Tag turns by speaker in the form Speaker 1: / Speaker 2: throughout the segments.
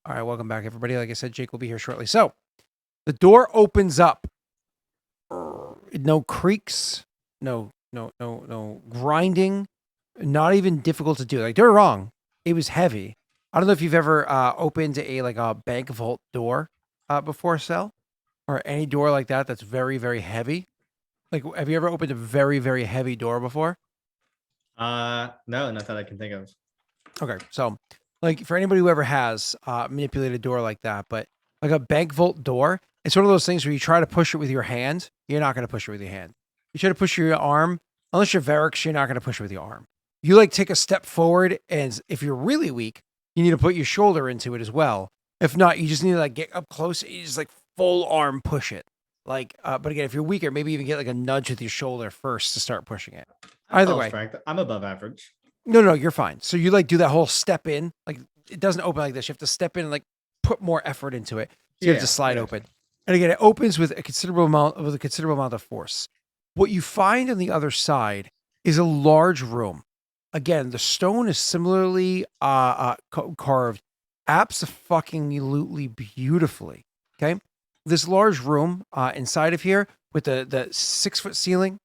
Speaker 1: All right, welcome back, everybody. Like I said, Jake will be here shortly. So the door opens up. No creaks, no grinding, not even difficult to do. Like, they're wrong. It was heavy. I don't know if you've ever opened a bank vault door before, Sal, or any door like that that's very, very heavy. Like, have you ever opened a very, very heavy door before?
Speaker 2: No, not that I can think of.
Speaker 1: Okay, so like for anybody who ever has manipulated a door like that, but like a bank vault door, it's one of those things where you try to push it with your hand, you're not going to push it with your hand. You try to push your arm, unless you're Varix, you're not going to push it with your arm. You like take a step forward, and if you're really weak, you need to put your shoulder into it as well. If not, you just need to like get up close, and you just like full arm push it. Like, but again, if you're weaker, maybe even get like a nudge with your shoulder first to start pushing it.
Speaker 2: I
Speaker 1: Either
Speaker 2: fell
Speaker 1: way,
Speaker 2: strength. I'm above average.
Speaker 1: no, you're fine. So you like do that whole step in, like it doesn't open like this. You have to step in and like put more effort into it. So you have to slide open. And again, it opens with a considerable amount of force. What you find on the other side is a large room. Again, the stone is similarly carved, absolutely beautifully. Okay, this large room inside of here with the 6-foot ceiling,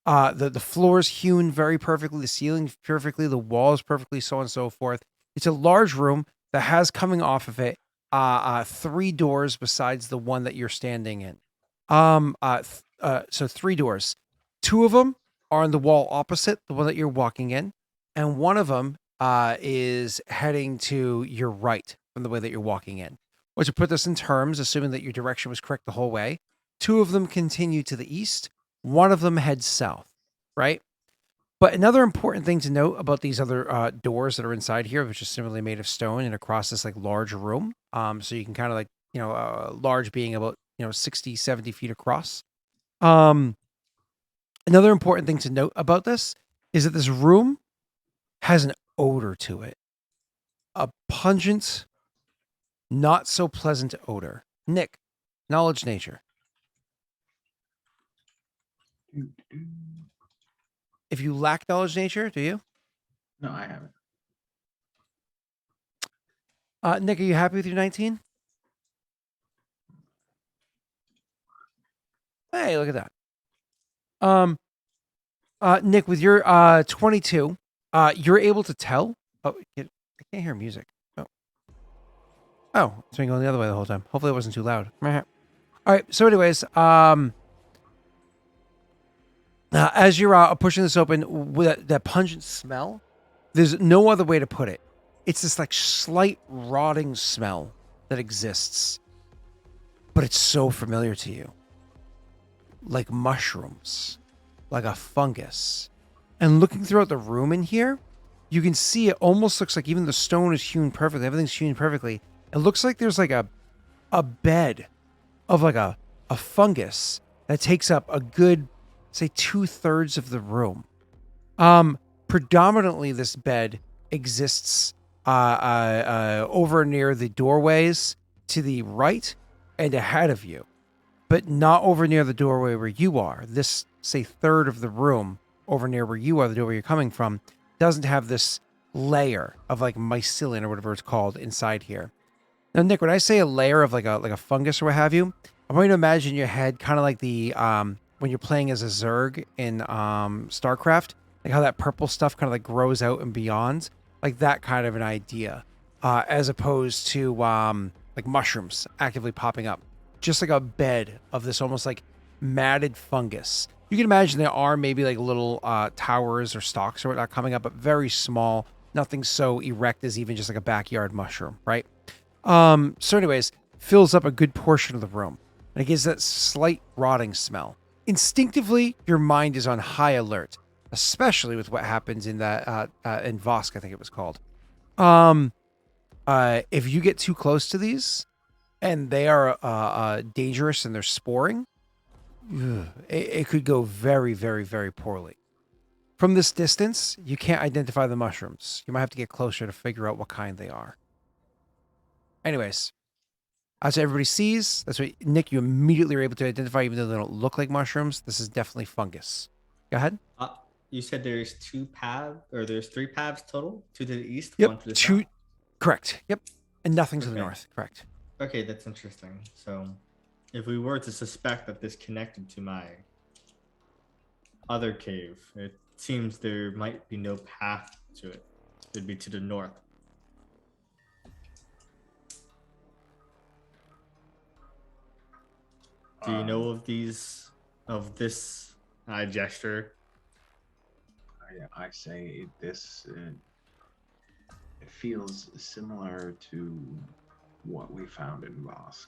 Speaker 1: the floor is hewn very perfectly, the ceiling perfectly, the walls perfectly, so on and so forth. It's a large room that has coming off of it 3 doors besides the one that you're standing in. So 3 doors. 2 of them are on the wall opposite the one that you're walking in, and one of them is heading to your right from the way that you're walking in. Or to put this in terms, assuming that your direction was correct the whole way, 2 of them continue to the east, one of them heads south, right? But another important thing to note about these other doors that are inside here, which is similarly made of stone and across this like large room, so you can kind of like, large being about 60, 70 feet across. Another important thing to note about this is that this room has an odor to it, a pungent, not so pleasant odor. Nick, knowledge nature. If you lack knowledge nature, do you?
Speaker 2: No, I haven't.
Speaker 1: Nick, are you happy with your 19? Hey, look at that. Nick, with your 22, you're able to tell. Oh, I can't hear music. Oh, it's been going the other way the whole time. Hopefully, it wasn't too loud. All right. So, anyways, as you're pushing this open with that pungent smell, there's no other way to put it. It's this like slight rotting smell that exists, but it's so familiar to you, like mushrooms, like a fungus. And looking throughout the room in here, you can see it almost looks like even the stone is hewn perfectly. Everything's hewn perfectly. It looks like there's like a bed of like a fungus that takes up a good, say, 2/3 of the room. Predominantly, this bed exists over near the doorways to the right and ahead of you, but not over near the doorway where you are. This, say, third of the room over near where you are, the doorway you're coming from, doesn't have this layer of like mycelium or whatever it's called inside here. Now, Nick, when I say a layer of like a fungus or what have you, I want you to imagine in your head kind of like the when you're playing as a Zerg in StarCraft, like how that purple stuff kind of like grows out and beyond, like that kind of an idea, as opposed to like mushrooms actively popping up, just like a bed of this almost like matted fungus. You can imagine there are maybe like little towers or stalks or whatnot coming up, but very small, nothing so erect as even just like a backyard mushroom, right? So anyways, fills up a good portion of the room, and it gives that slight rotting smell. Instinctively, your mind is on high alert, especially with what happens in that in Vosk, I think it was called. If you get too close to these, and they are dangerous and they're sporing, it could go very, very, very poorly. From this distance, you can't identify the mushrooms. You might have to get closer to figure out what kind they are. Anyways, as everybody sees, that's what Nick, you immediately are able to identify, even though they don't look like mushrooms. This is definitely fungus. Go ahead.
Speaker 2: You said there's 2 paths, or there's 3 paths total. 2 to the east,
Speaker 1: Yep.
Speaker 2: 1 to the
Speaker 1: Two.
Speaker 2: south.
Speaker 1: Correct. Yep. And nothing to the
Speaker 2: Okay.
Speaker 1: north, correct.
Speaker 2: Okay, that's interesting. So, if we were to suspect that this connected to my other cave, it seems there might be no path to it. It'd be to the north. Do you know of this gesture?
Speaker 3: I say this. It feels similar to what we found in Vosk.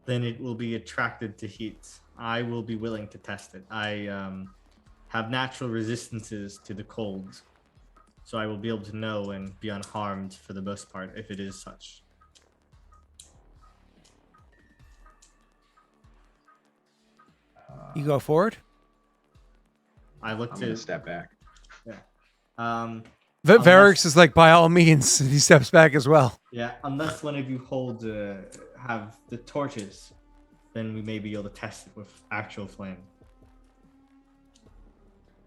Speaker 2: Then it will be attracted to heat. I will be willing to test it. I have natural resistances to the cold, so I will be able to know and be unharmed for the most part if it is such.
Speaker 1: You go forward.
Speaker 2: I look
Speaker 3: I'm
Speaker 2: to
Speaker 3: gonna step back.
Speaker 2: um
Speaker 1: Varix is like, by all means, he steps back as well.
Speaker 2: yeah, unless one of you have the torches, then we may be able to test it with actual flame.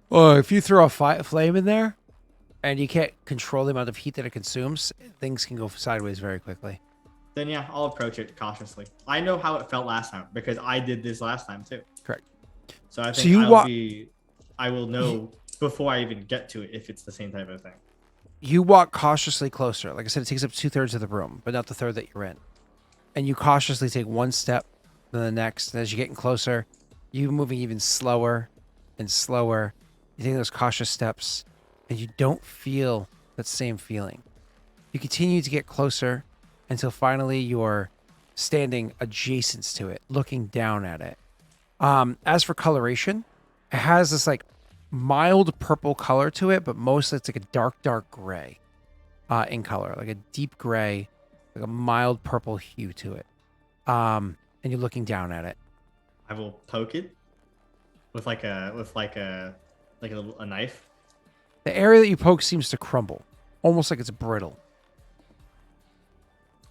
Speaker 1: Well, if you throw a flame in there, and you can't control the amount of heat that it consumes, things can go sideways very quickly.
Speaker 2: Then yeah, I'll approach it cautiously. I know how it felt last time because I did this last time too.
Speaker 1: Correct.
Speaker 2: So I
Speaker 1: So
Speaker 2: think
Speaker 1: you
Speaker 2: I will know before I even get to it if it's the same type of thing.
Speaker 1: You walk cautiously closer. Like I said, it takes up 2/3 of the room, but not the third that you're in. And you cautiously take one step, then the next. And as you're getting closer, you're moving even slower and slower. You take those cautious steps, and you don't feel that same feeling. You continue to get closer until finally you're standing adjacent to it, looking down at it. As for coloration, it has this like mild purple color to it, but mostly it's like a dark gray in color, like a deep gray, like a mild purple hue to it. And you're looking down at it.
Speaker 2: I will poke it with a knife.
Speaker 1: The area that you poke seems to crumble, almost like it's brittle.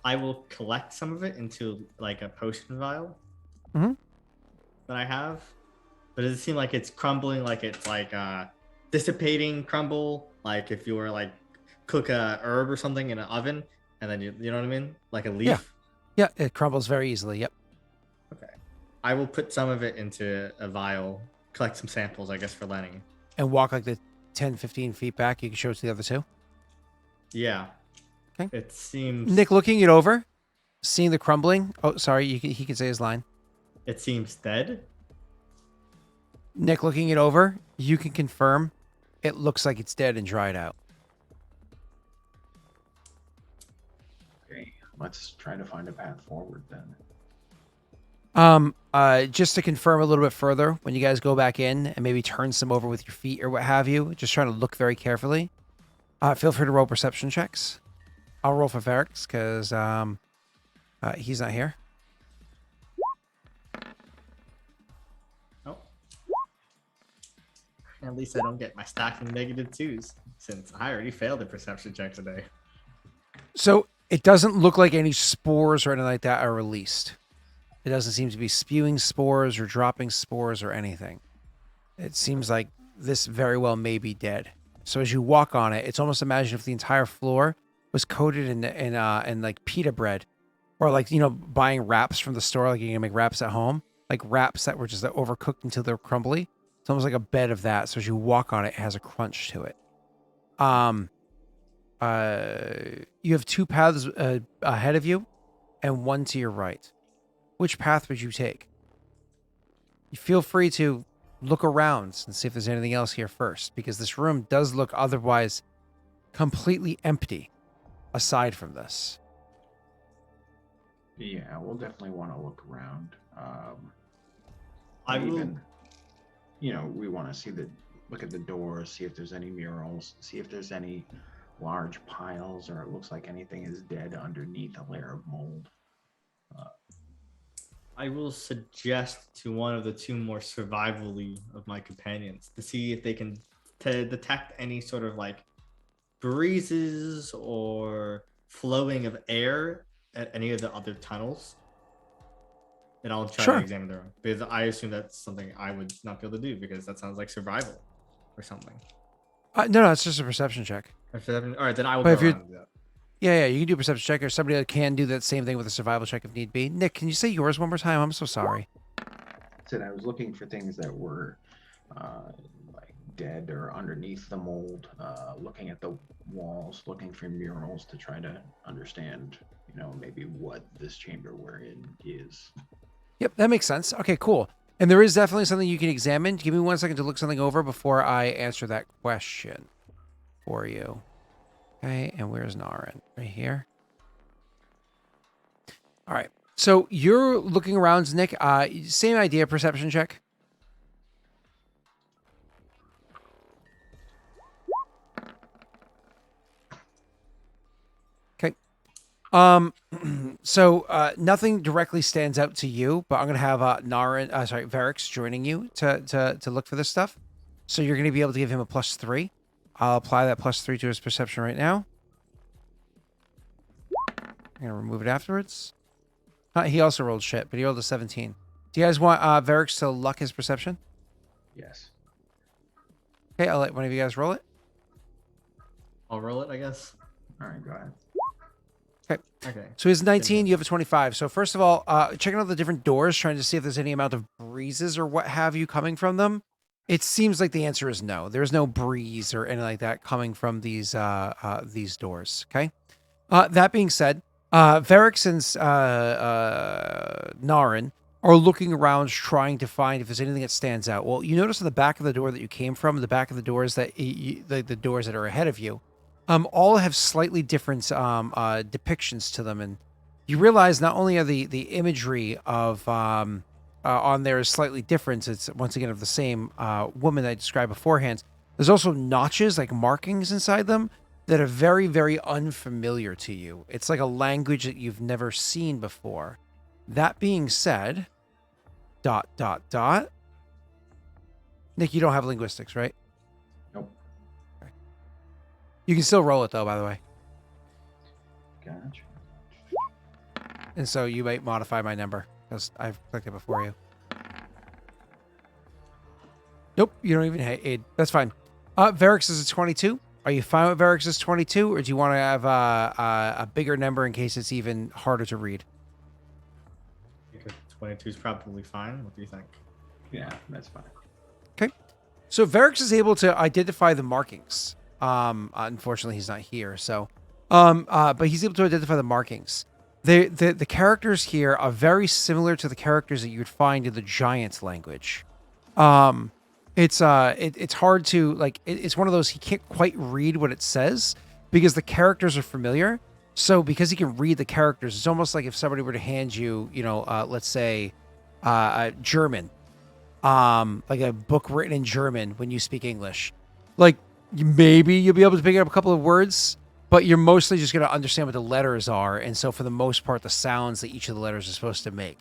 Speaker 2: I will collect some of it into like a potion vial
Speaker 1: Mhm.
Speaker 2: that I have. But does it seem like it's crumbling, like it's like dissipating crumble, like if you were like cook a herb or something in an oven and then you know what I mean? Like a leaf?
Speaker 1: Yeah, it crumbles very easily. Yep.
Speaker 2: Okay. I will put some of it into a vial, collect some samples, I guess, for Lenny.
Speaker 1: And walk like the 10, 15 feet back. You can show it to the other two.
Speaker 2: Yeah.
Speaker 1: Okay.
Speaker 2: It seems
Speaker 1: Nick looking it over, seeing the crumbling. Oh, sorry. He can say his line.
Speaker 2: it seems dead.
Speaker 1: Nick looking it over, you can confirm it looks like it's dead and dried out.
Speaker 3: Okay, let's try to find a path forward then.
Speaker 1: Just to confirm a little bit further, when you guys go back in and maybe turn some over with your feet or what have you, just trying to look very carefully. Feel free to roll perception checks. I'll roll for Varix because he's not here.
Speaker 2: Oh. At least I don't get my stacking -2s since I already failed the perception check today.
Speaker 1: So it doesn't look like any spores or anything like that are released. It doesn't seem to be spewing spores or dropping spores or anything. It seems like this very well may be dead. So as you walk on it, it's almost imagine if the entire floor was coated in like pita bread, or like, you know, buying wraps from the store, like you can make wraps at home, like wraps that were just overcooked until they're crumbly. It's almost like a bed of that. So as you walk on it, it has a crunch to it. You have two paths ahead of you and one to your right. Which path would you take? You feel free to look around and see if there's anything else here first, because this room does look otherwise completely empty aside from this.
Speaker 3: Yeah, we'll definitely want to look around.
Speaker 2: I will.
Speaker 3: Even, you know, we want to look at the doors, see if there's any murals, see if there's any large piles, or it looks like anything is dead underneath a layer of mold.
Speaker 2: I will suggest to one of the two more survivally of my companions to see if they can detect any sort of like breezes or flowing of air at any of the other tunnels. And I'll try
Speaker 1: Sure.
Speaker 2: to examine the room because I assume that's something I would not be able to do because that sounds like survival. or something?
Speaker 1: No, it's just a perception check.
Speaker 2: All right, then I will
Speaker 1: But
Speaker 2: go
Speaker 1: if you're-
Speaker 2: around and do that.
Speaker 1: Yeah, you can do a perception check, or somebody that can do that same thing with a survival check if need be. Nick, can you say yours one more time? I'm so sorry.
Speaker 3: Said I was looking for things that were like dead or underneath the mold, looking at the walls, looking for murals to try to understand, maybe what this chamber we're in is.
Speaker 1: Yep, that makes sense. Okay, cool. And there is definitely something you can examine. Give me 1 second to look something over before I answer that question for you. Okay, and where's Naren? Right here. All right. So you're looking around, Nick. Same idea, perception check. Okay. So nothing directly stands out to you, but I'm gonna have Varix joining you to look for this stuff. So you're gonna be able to give him a +3. I'll apply that +3 to his perception right now. I'm gonna remove it afterwards. He also rolled shit, but he rolled a 17. Do you guys want Varix to luck his perception?
Speaker 3: Yes.
Speaker 1: Okay, I'll let one of you guys roll it.
Speaker 2: I'll roll it, I guess.
Speaker 3: All right, go ahead.
Speaker 2: Okay.
Speaker 1: So he's 19, you have a 25. So first of all, checking out the different doors, trying to see if there's any amount of breezes or what have you coming from them. It seems like the answer is no. There's no breeze or anything like that coming from these doors. Okay. That being said, Varix and Naren are looking around, trying to find if there's anything that stands out. Well, you notice on the back of the door that you came from, the back of the doors that the doors that are ahead of you, all have slightly different depictions to them, and you realize not only are the imagery of on there is slightly different. It's once again of the same woman that I described beforehand. There's also notches, like markings inside them, that are very, very unfamiliar to you. It's like a language that you've never seen before. That being said, ... Nick, you don't have linguistics, right?
Speaker 3: Nope.
Speaker 1: Okay. You can still roll it, though, by the way.
Speaker 3: Gotcha.
Speaker 1: And so you might modify my number, because I've clicked it before you. Nope, you don't even aid. That's fine. Varix is a 22. Are you fine with Varix's 22, or do you want to have a bigger number in case it's even harder to read?
Speaker 2: 22 is probably fine. What do you think?
Speaker 3: Yeah, that's fine.
Speaker 1: Okay. So Varix is able to identify the markings. Unfortunately, he's not here. So, but he's able to identify the markings. The characters here are very similar to the characters that you would find in the giant language. It's hard to like. It's one of those he can't quite read what it says because the characters are familiar. So because he can read the characters, it's almost like if somebody were to hand you, let's say, German, like a book written in German when you speak English. Like maybe you'll be able to pick up a couple of words, but you're mostly just going to understand what the letters are. And so for the most part, the sounds that each of the letters are supposed to make.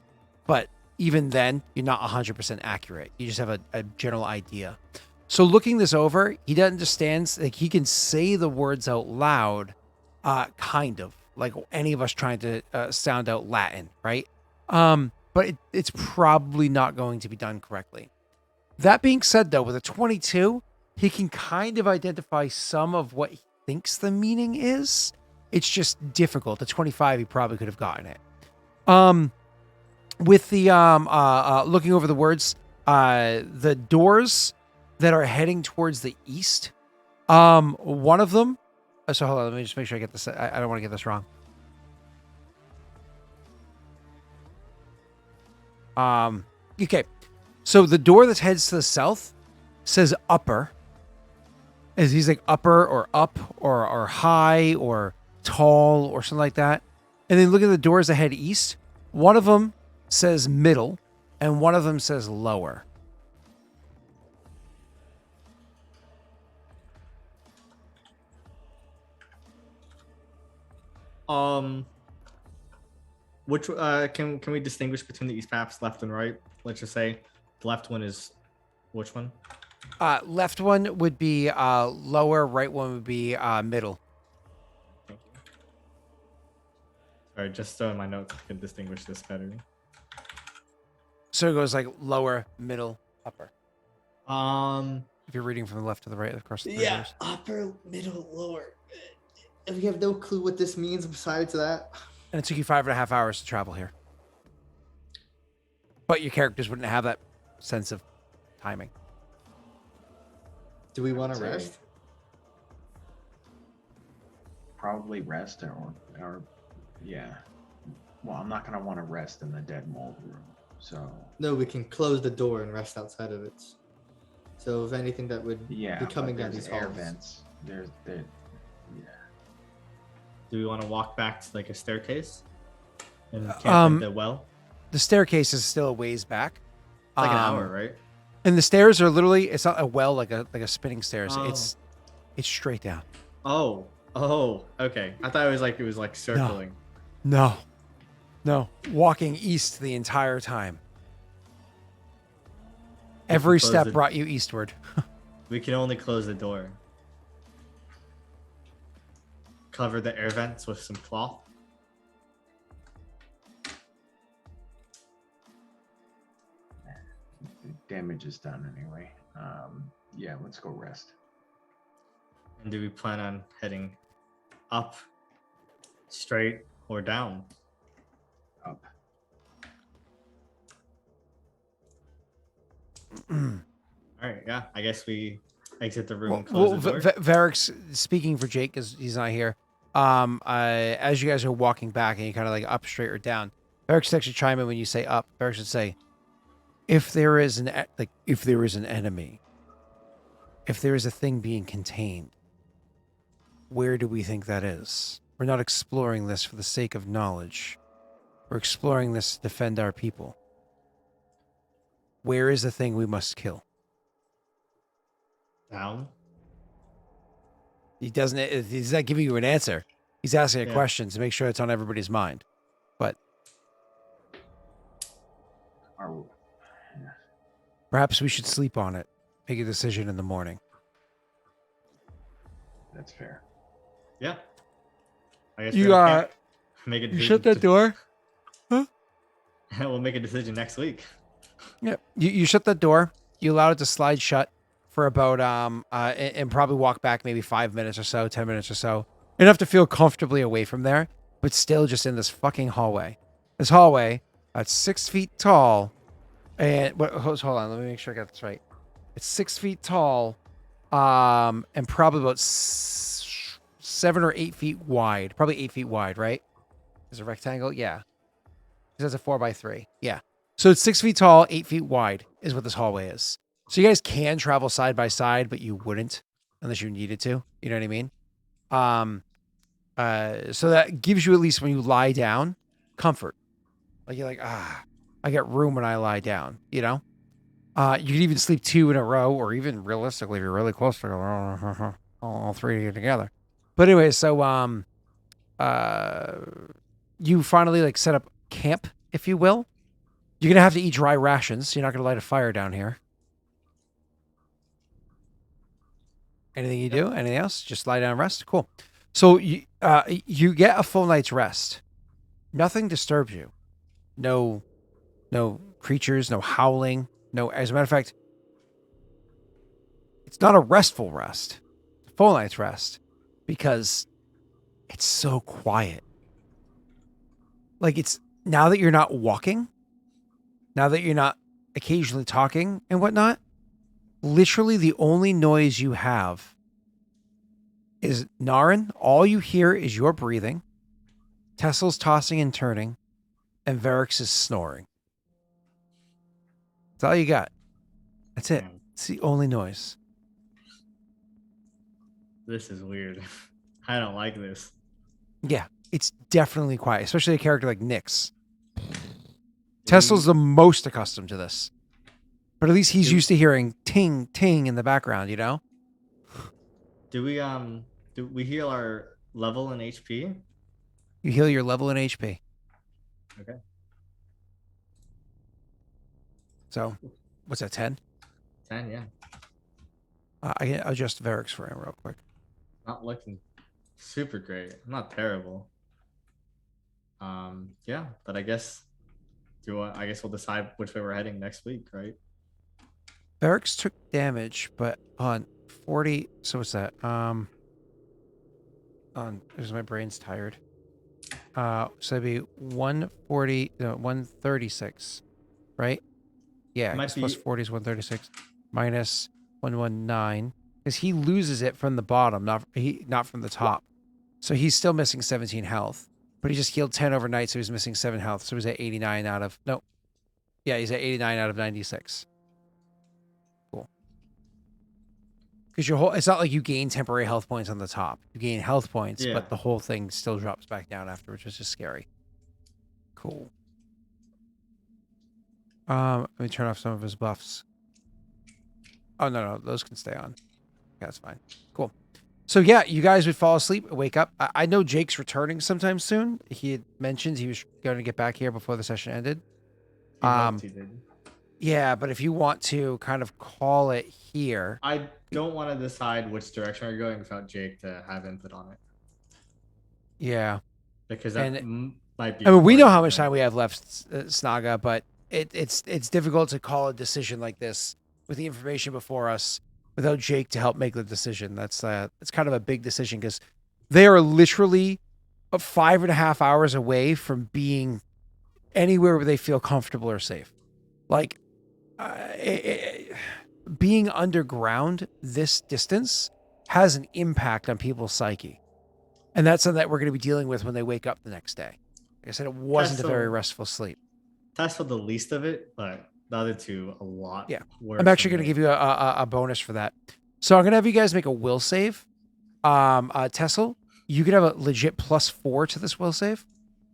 Speaker 1: But even then, you're not 100% accurate. You just have a general idea. So looking this over, he understands, like he can say the words out loud, kind of like any of us trying to sound out Latin, right? But it's probably not going to be done correctly. That being said, though, with a 22, he can kind of identify some of what he thinks the meaning is. It's just difficult. The 25, he probably could have gotten it. With the looking over the words, the doors that are heading towards the east, one of them. So hold on, let me just make sure I get this. I don't want to get this wrong. Okay. So the door that heads to the south says upper. As he's like upper or up or high or tall or something like that. And then look at the doors that head east. One of them says middle and one of them says lower.
Speaker 2: Which can we distinguish between the east paths, left and right? Let's just say the left one is which one?
Speaker 1: Left one would be lower, right one would be middle.
Speaker 2: Thank you. Sorry, just so in my notes I can distinguish this better.
Speaker 1: So it goes like lower, middle, upper. If you're reading from the left to the right across the three
Speaker 2: Yeah,
Speaker 1: doors.
Speaker 2: upper, middle, lower. We have no clue what this means besides that.
Speaker 1: And it took you 5.5 hours to travel here. But your characters wouldn't have that sense of timing.
Speaker 2: Do we want
Speaker 3: would
Speaker 2: to
Speaker 3: say-
Speaker 2: rest?
Speaker 3: Probably rest or yeah. Well, I'm not gonna want to rest in the dead mold room. So
Speaker 2: No, we can close the door and rest outside of it. So if anything that would
Speaker 3: yeah,
Speaker 2: be coming
Speaker 3: but
Speaker 2: down
Speaker 3: there's
Speaker 2: these
Speaker 3: air
Speaker 2: halls.
Speaker 3: vents. There's yeah.
Speaker 2: Do we want to walk back to like a staircase and camp
Speaker 1: Um,
Speaker 2: at the well?
Speaker 1: The staircase is still a ways back.
Speaker 2: It's like an hour, right?
Speaker 1: And the stairs are literally, it's not a well like a spinning stairs.
Speaker 2: Oh.
Speaker 1: It's straight down.
Speaker 2: Oh, okay. I thought it was like circling.
Speaker 1: No. Walking east the entire time. Every
Speaker 2: close
Speaker 1: step
Speaker 2: the-
Speaker 1: brought you eastward.
Speaker 2: We can only close the door. Cover the air vents with some cloth.
Speaker 3: The damage is done anyway. Yeah, let's go rest.
Speaker 2: And do we plan on heading up, straight, or down?
Speaker 3: Up.
Speaker 2: All right, yeah. I guess we exit the room
Speaker 1: Well,
Speaker 2: and close the door.
Speaker 1: Varric's speaking for Jake because he's not here. As you guys are walking back and you kind of like up, straight, or down, Varric's actually chime in when you say up. Varric should say, if there is an enemy, if there is a thing being contained, where do we think that is? We're not exploring this for the sake of knowledge. We're exploring this to defend our people. Where is the thing we must kill?
Speaker 2: Down.
Speaker 1: He's not giving you an answer. He's asking a
Speaker 2: Yeah.
Speaker 1: question to make sure it's on everybody's mind. But
Speaker 3: Are
Speaker 1: perhaps we should sleep on it. Make a decision in the morning.
Speaker 3: that's fair.
Speaker 2: Yeah. I guess
Speaker 1: You,
Speaker 2: we're gonna camp, make a
Speaker 1: You
Speaker 2: decision.
Speaker 1: shut that door?
Speaker 2: We'll make a decision next week.
Speaker 1: Yeah. You shut that door. You allowed it to slide shut for about and probably walk back maybe 5 minutes or so, 10 minutes or so. Enough to feel comfortably away from there, but still just in this fucking hallway. This hallway that's 6 feet tall. And hold on, let me make sure I got this right. It's 6 feet tall, and probably about 7 or 8 feet wide. Probably 8 feet wide, right? Is a rectangle? Yeah. Because that's a 4x3. Yeah. So it's 6 feet tall, 8 feet wide is what this hallway is. So you guys can travel side by side, but you wouldn't unless you needed to. You know what I mean? So that gives you, at least when you lie down, comfort. Like you're like, I get room when I lie down, you know? You could even sleep 2 in a row, or even realistically, if you're really close to all 3 of you together. But anyway, so you finally like set up camp, if you will. You're gonna have to eat dry rations. You're not gonna light a fire down here. Anything you do? Anything else? Just lie down and rest? Cool. So you get a full night's rest. Nothing disturbs you. No creatures, no howling. No, as a matter of fact, it's not a restful rest. It's a full night's rest because it's so quiet. Like it's now that you're not walking, now that you're not occasionally talking and whatnot, literally the only noise you have is Naren. All you hear is your breathing, Tessel's tossing and turning, and Varric's is snoring. That's all you got. That's it. It's the only noise.
Speaker 2: This is weird. I don't like this.
Speaker 1: Yeah, it's definitely quiet, especially a character like Nyx. Tessel's the most accustomed to this. But at least he's used to hearing ting, ting in the background, you know?
Speaker 2: Do we heal our level in HP?
Speaker 1: You heal your level in HP.
Speaker 2: Okay.
Speaker 1: So, what's that, 10?
Speaker 2: 10, yeah.
Speaker 1: I can adjust Varric's for him real quick.
Speaker 2: Not looking super great. Not terrible. Yeah, but I guess we'll decide which way we're heading next week, right?
Speaker 1: Barracks took damage, but on 40. So what's that? There's my brain's tired. So it'd be 140, no, 136, right? Yeah,
Speaker 2: Might
Speaker 1: because plus
Speaker 2: be
Speaker 1: 40 is 136 minus 119, because he loses it from the bottom, not from the top. So he's still missing 17 health, but he just healed 10 overnight, so he's missing 7 health. So he's at 89 out of no, yeah, he's at 89 out of 96. Cool. Because it's not like you gain temporary health points on the top. You gain health points,
Speaker 2: Yeah.
Speaker 1: but the whole thing still drops back down afterwards, which is just scary. Cool. Let me turn off some of his buffs. Oh no, those can stay on. Yeah, that's fine. Cool. So yeah, you guys would fall asleep, wake up. I know Jake's returning sometime soon. He had mentioned he was going to get back here before the session ended.
Speaker 2: he hoped he did.
Speaker 1: Yeah, but if you want to kind of call it here,
Speaker 2: I don't want to decide which direction we're going without Jake to have input on it,
Speaker 1: yeah.
Speaker 2: because that
Speaker 1: And
Speaker 2: might be.
Speaker 1: I mean, we know how
Speaker 2: important,
Speaker 1: much
Speaker 2: right?
Speaker 1: time we have left, Snaga, but it's difficult to call a decision like this with the information before us without Jake to help make the decision. That's it's kind of a big decision because they are literally 5.5 hours away from being anywhere where they feel comfortable or safe. Like being underground this distance has an impact on people's psyche, and that's something that we're going to be dealing with when they wake up the next day. Like I said, it wasn't a very restful sleep.
Speaker 2: That's what the least of it, but the other two a lot.
Speaker 1: Yeah.
Speaker 2: Worse
Speaker 1: I'm actually
Speaker 2: than
Speaker 1: going to
Speaker 2: it.
Speaker 1: give you a bonus for that. So I'm going to have you guys make a will save. Tessel, you could have a legit +4 to this will save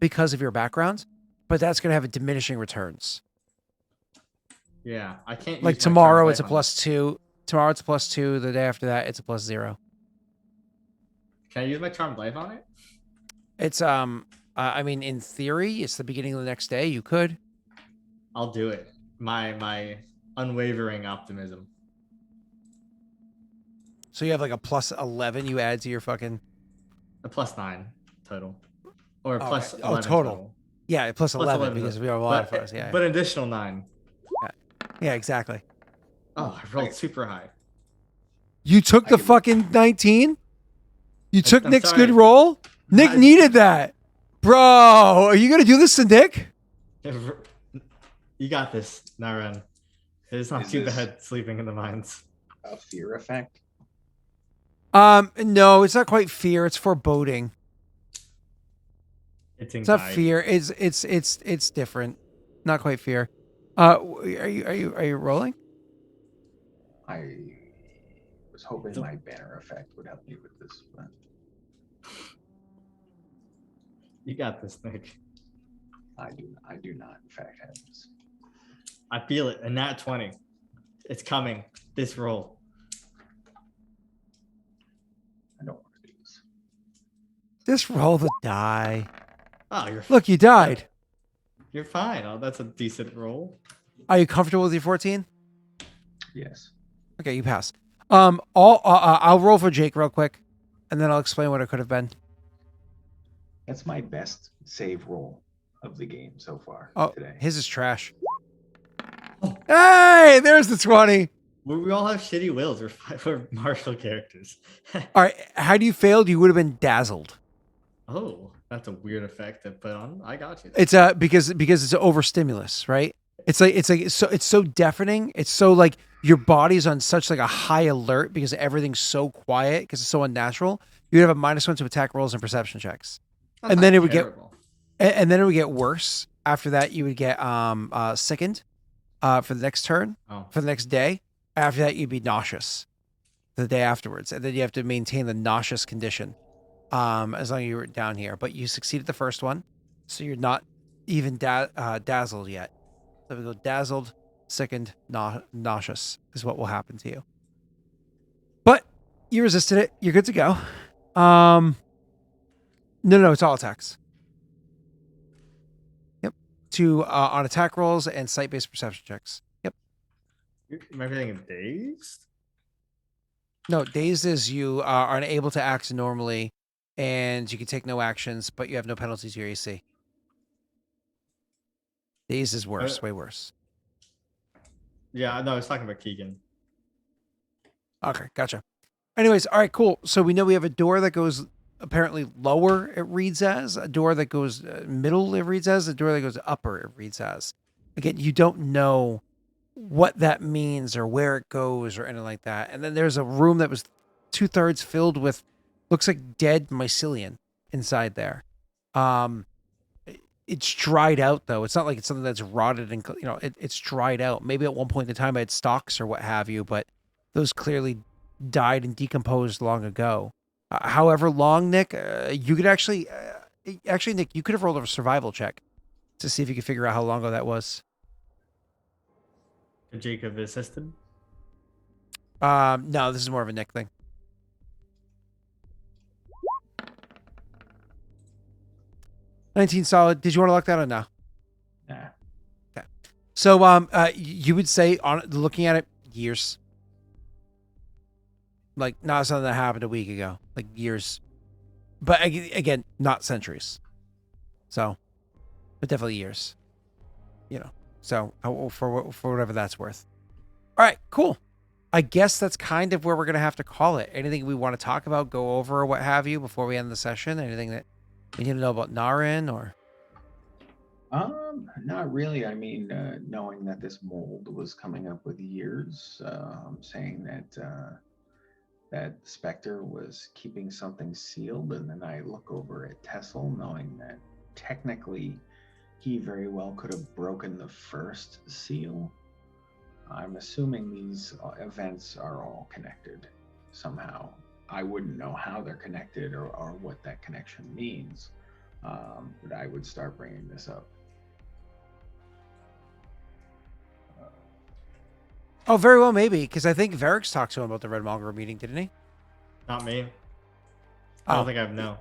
Speaker 1: because of your background, but that's going to have a diminishing returns.
Speaker 2: Yeah, I can't.
Speaker 1: Like
Speaker 2: use my
Speaker 1: tomorrow,
Speaker 2: charm
Speaker 1: it's a
Speaker 2: life on it.
Speaker 1: +2. Tomorrow, it's a +2. The day after that, it's a +0.
Speaker 2: Can I use my charmed life on it?
Speaker 1: It's I mean, in theory, it's the beginning of the next day. You could.
Speaker 2: I'll do it. My unwavering optimism.
Speaker 1: So you have like a +11 you add to your fucking.
Speaker 2: A +9 total, or
Speaker 1: Oh,
Speaker 2: plus
Speaker 1: okay.
Speaker 2: 11
Speaker 1: total. Yeah, +11
Speaker 2: 11
Speaker 1: because we have a lot of us. Yeah.
Speaker 2: But an additional 9.
Speaker 1: Yeah, exactly.
Speaker 2: Oh, I rolled super high.
Speaker 1: You took
Speaker 3: I
Speaker 1: the
Speaker 3: can-
Speaker 1: fucking 19? You took
Speaker 2: I'm
Speaker 1: Nick's
Speaker 2: sorry.
Speaker 1: good roll? Nick
Speaker 2: I-
Speaker 1: needed that. Bro, are you going to do this to Nick?
Speaker 2: You got this, Naren. It's not
Speaker 3: Is
Speaker 2: too
Speaker 3: this-
Speaker 2: bad sleeping in the mines.
Speaker 3: A fear effect?
Speaker 1: No, it's not quite fear. It's foreboding.
Speaker 2: It's
Speaker 1: It's not
Speaker 2: anxiety.
Speaker 1: fear. It's different. Not quite fear. Are you rolling?
Speaker 3: I was hoping my banner effect would help me with this, but
Speaker 2: You got this, Nick.
Speaker 3: I do not in fact have this.
Speaker 2: I feel it. A nat 20. It's coming. This roll.
Speaker 3: I don't want to do this.
Speaker 1: Just roll the die.
Speaker 2: Oh,
Speaker 1: Look, you died.
Speaker 2: You're fine. Oh, that's a decent roll.
Speaker 1: Are you comfortable with your 14?
Speaker 3: Yes.
Speaker 1: Okay, you pass. I'll roll for Jake real quick, and then I'll explain what it could have been.
Speaker 3: That's my best save roll of the game so far
Speaker 1: Oh,
Speaker 3: today.
Speaker 1: his is trash. Hey, there's the 20.
Speaker 2: We all have shitty wills. We're martial characters.
Speaker 1: All right, had you failed, you would have been dazzled.
Speaker 2: Oh, that's a weird effect to put on. I got you.
Speaker 1: It's because it's an overstimulus, right? It's so deafening. It's so like your body's on such like a high alert because everything's so quiet because it's so unnatural. You'd have a -1 to attack rolls and perception checks.
Speaker 2: That's
Speaker 1: and
Speaker 2: not
Speaker 1: then it would
Speaker 2: terrible.
Speaker 1: And then it would get worse. After that, you would get sickened for the next turn,
Speaker 2: Oh.
Speaker 1: for the next day. After that, you'd be nauseous the day afterwards. And then you have to maintain the nauseous condition as long as you were down here. But you succeeded the first one, so you're not even dazzled yet. So we go dazzled, sickened, nauseous is what will happen to you. But you resisted it. You're good to go. No, it's all attacks. Yep. On attack rolls and sight-based perception checks. Yep.
Speaker 2: Everything is dazed?
Speaker 1: No, dazed is you are unable to act normally, and you can take no actions, but you have no penalties to your AC. Dazed is worse, way worse.
Speaker 2: Yeah, no, I was talking about Keegan.
Speaker 1: Okay, gotcha. Anyways, all right, cool. So we know we have a door that goes apparently lower, it reads as, a door that goes middle, it reads as, a door that goes upper, it reads as. Again, you don't know what that means or where it goes or anything like that. And then there's a room that was 2/3 filled with, looks like dead mycelium inside there. It's dried out though. It's not like it's something that's rotted and it's dried out. Maybe at one point in time it had stalks or what have you, but those clearly died and decomposed long ago. However long, Nick, you could actually, Nick, you could have rolled a survival check to see if you could figure out how long ago that was.
Speaker 2: Could Jacob assisted?
Speaker 1: No, this is more of a Nick thing. 19 solid. Did you want to lock that on now?
Speaker 3: Nah.
Speaker 1: Okay. So, you would say on looking at it, years. Like not something that happened a week ago, like years. But again, not centuries. So, but definitely years. So for whatever that's worth. All right, cool. I guess that's kind of where we're gonna have to call it. Anything we want to talk about, go over, or what have you, before we end the session? Anything that we need to know about Narin or?
Speaker 3: Not really. I mean, knowing that this mold was coming up with years, saying that that Spectre was keeping something sealed, and then I look over at Tessel, knowing that technically he very well could have broken the first seal. I'm assuming these events are all connected somehow. I wouldn't know how they're connected or what that connection means, but I would start bringing this up.
Speaker 1: Oh, very well, maybe, because I think Varric's talked to him about the Red Monger meeting, didn't he?
Speaker 2: Not me. I
Speaker 1: Oh.
Speaker 2: don't think I've no.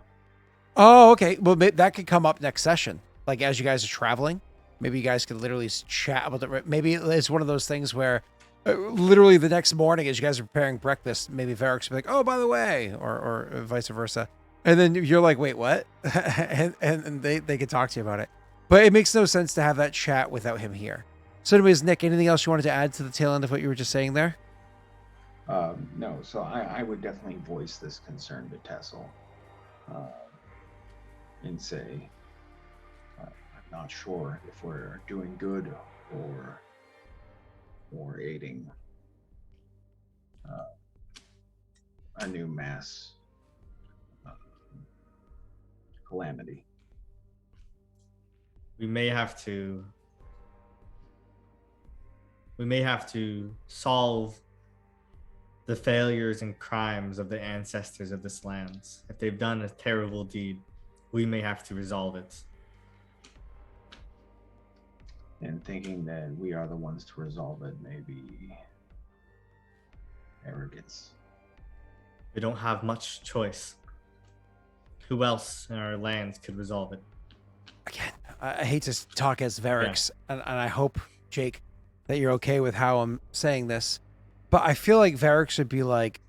Speaker 1: Oh, okay. Well, that could come up next session. Like as you guys are traveling, maybe you guys could literally chat about the. Maybe it's one of those things where, literally the next morning, as you guys are preparing breakfast, maybe Varric's be like, "Oh, by the way," or vice versa, and then you're like, "Wait, what?" and they could talk to you about it. But it makes no sense to have that chat without him here. So, anyways, Nick, anything else you wanted to add to the tail end of what you were just saying there?
Speaker 3: No, so I would definitely voice this concern to Tessel and say, I'm not sure if we're doing good or aiding a new mass calamity.
Speaker 2: We may have to solve the failures and crimes of the ancestors of this land. If they've done a terrible deed, we may have to resolve it.
Speaker 3: And thinking that we are the ones to resolve it may be arrogance.
Speaker 2: We don't have much choice. Who else in our lands could resolve it?
Speaker 1: Again, I hate to talk as Varric's, and I hope, Jake, that you're okay with how I'm saying this, but I feel like Varric should be like,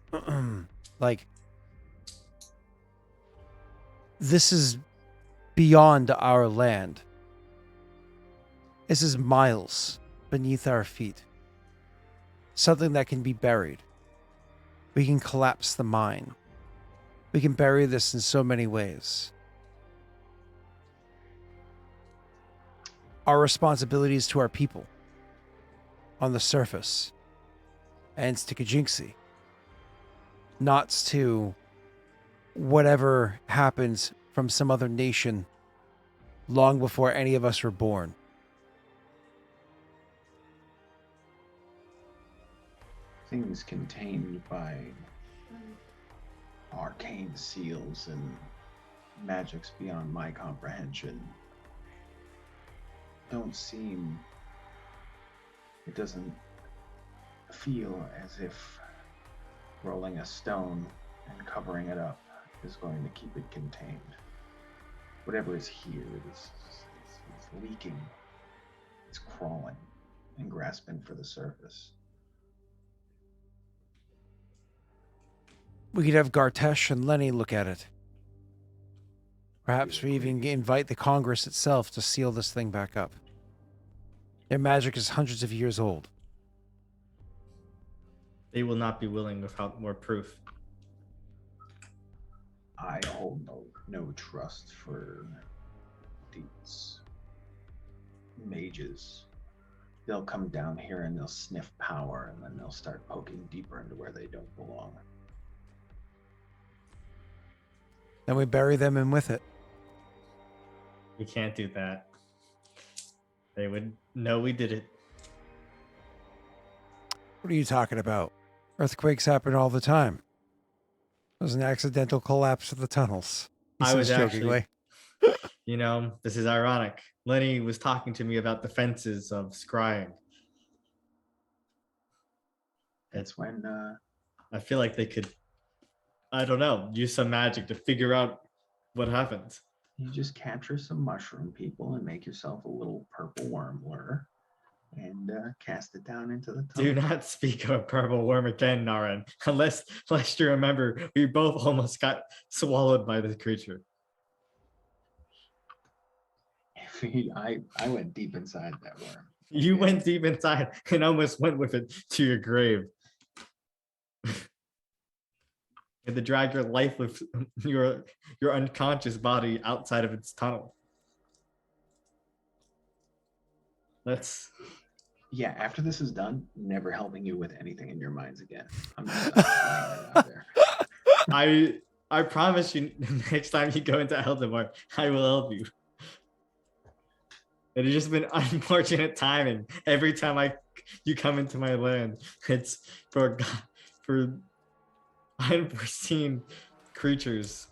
Speaker 1: like, this is beyond our land. This is miles beneath our feet. Something that can be buried. We can collapse the mine. We can bury this in so many ways. Our responsibilities to our people on the surface and to Kajinksi, not to whatever happens from some other nation long before any of us were born.
Speaker 3: Things contained by arcane seals and magics beyond my comprehension don't seem, it doesn't feel as if rolling a stone and covering it up is going to keep it contained. Whatever is here is leaking, it's crawling and grasping for the surface.
Speaker 1: We could have Gartesh and Lenny look at it. Perhaps we even invite the Congress itself to seal this thing back up. Their magic is hundreds of years old.
Speaker 2: They will not be willing without more proof.
Speaker 3: I hold no trust for these mages. They'll come down here and they'll sniff power, and then they'll start poking deeper into where they don't belong.
Speaker 1: Then we bury them in with it.
Speaker 2: We can't do that. They would know we did it.
Speaker 1: What are you talking about? Earthquakes happen all the time. It was an accidental collapse of the tunnels. He
Speaker 2: I was
Speaker 1: says
Speaker 2: actually, this is ironic. Lenny was talking to me about the fences of scrying.
Speaker 3: That's when
Speaker 2: I feel like they could, I don't know, use some magic to figure out what happened.
Speaker 3: you just capture some mushroom people and make yourself a little purple worm lure and cast it down into the tunnel.
Speaker 2: Do not speak of a purple worm again, Naren. Unless you remember, we both almost got swallowed by this creature.
Speaker 3: I went deep inside that worm.
Speaker 2: You went deep inside and almost went with it to your grave. You had to drag your life with your unconscious body outside of its tunnel.
Speaker 3: Yeah, after this is done, never helping you with anything in your minds again. I'm just laying that out there.
Speaker 2: I promise you, next time you go into Eldamar, I will help you. It has just been unfortunate timing. Every time you come into my land, it's for unforeseen creatures.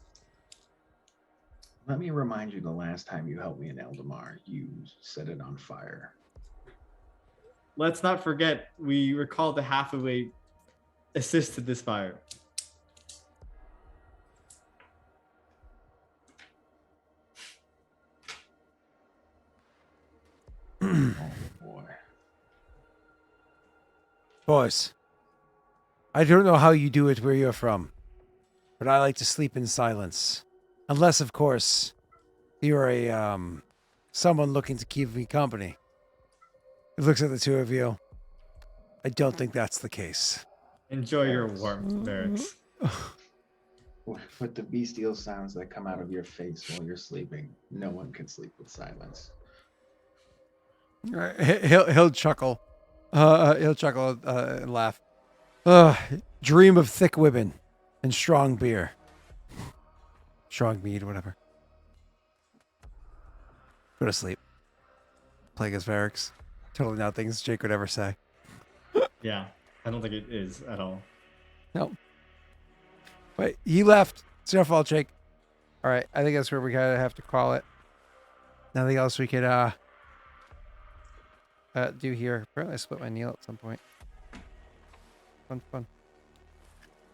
Speaker 3: Let me remind you, the last time you helped me in Eldamar, you set it on fire.
Speaker 2: Let's not forget, we recall the Hathaway assisted this fire.
Speaker 3: Oh boy.
Speaker 1: Boys, I don't know how you do it where you're from, but I like to sleep in silence. Unless, of course, you're a someone looking to keep me company. He looks at the two of you. I don't think that's the case.
Speaker 2: Enjoy your warmth, Barracks.
Speaker 3: With the bestial sounds that come out of your face while you're sleeping, no one can sleep with silence.
Speaker 1: He'll chuckle. He'll chuckle and laugh. Dream of thick women and strong beer. Strong mead, whatever. Go to sleep. Play against Varix. Totally not things Jake would ever say.
Speaker 2: Yeah, I don't think it is at all.
Speaker 1: No. But he left. It's your fault, Jake. All right, I think that's where we gotta have to call it. Nothing else we could do here. Apparently I split my knee at some point. Fun.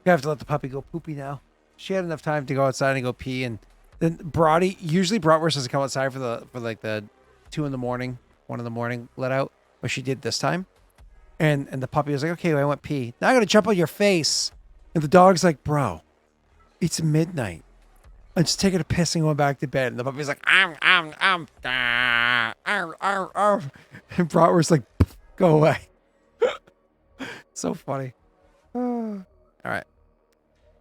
Speaker 1: You have to let the puppy go poopy now. She had enough time to go outside and go pee, and then usually Bratwurst doesn't come outside for the 2 in the morning, 1 in the morning let out, but she did this time. And the puppy was like, okay, I went pee. Now I gotta jump on your face. And the dog's like, bro, it's midnight. I'm just taking a piss and going back to bed. And the puppy's like, And Bratwurst's like, go away. So funny. All right.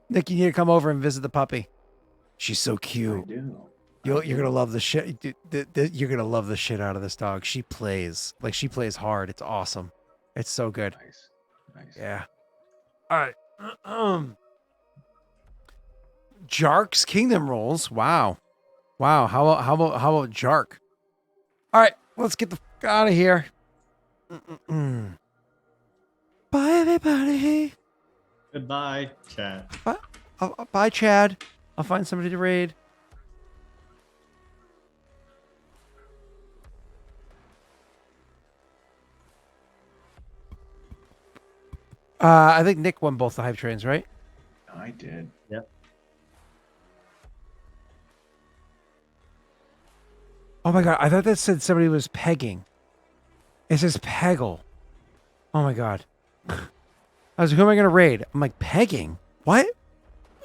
Speaker 1: Nick, you need to come over and visit the puppy. She's so cute.
Speaker 3: I do.
Speaker 1: You're gonna love the shit. You're gonna love the shit out of this dog. She plays hard. It's awesome. It's so good.
Speaker 3: Nice.
Speaker 1: Yeah. All right. Jark's Kingdom rolls. Wow. How about Jark? All right. Let's get the fuck out of here. Bye, everybody.
Speaker 2: Goodbye, Chad.
Speaker 1: Bye, Chad. I'll find somebody to raid. I think Nick won both the hype trains, right?
Speaker 3: I did.
Speaker 2: Yep.
Speaker 1: Oh my god, I thought that said somebody was pegging. It says Peggle. Oh my god. I was like, who am I going to raid? I'm like, pegging? What?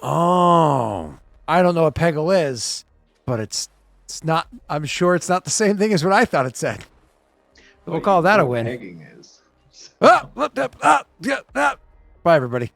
Speaker 1: Oh. I don't know what Peggle is, but it's not, I'm sure it's not the same thing as what I thought it said. We'll call that a win.
Speaker 3: Pegging is.
Speaker 1: Bye, everybody.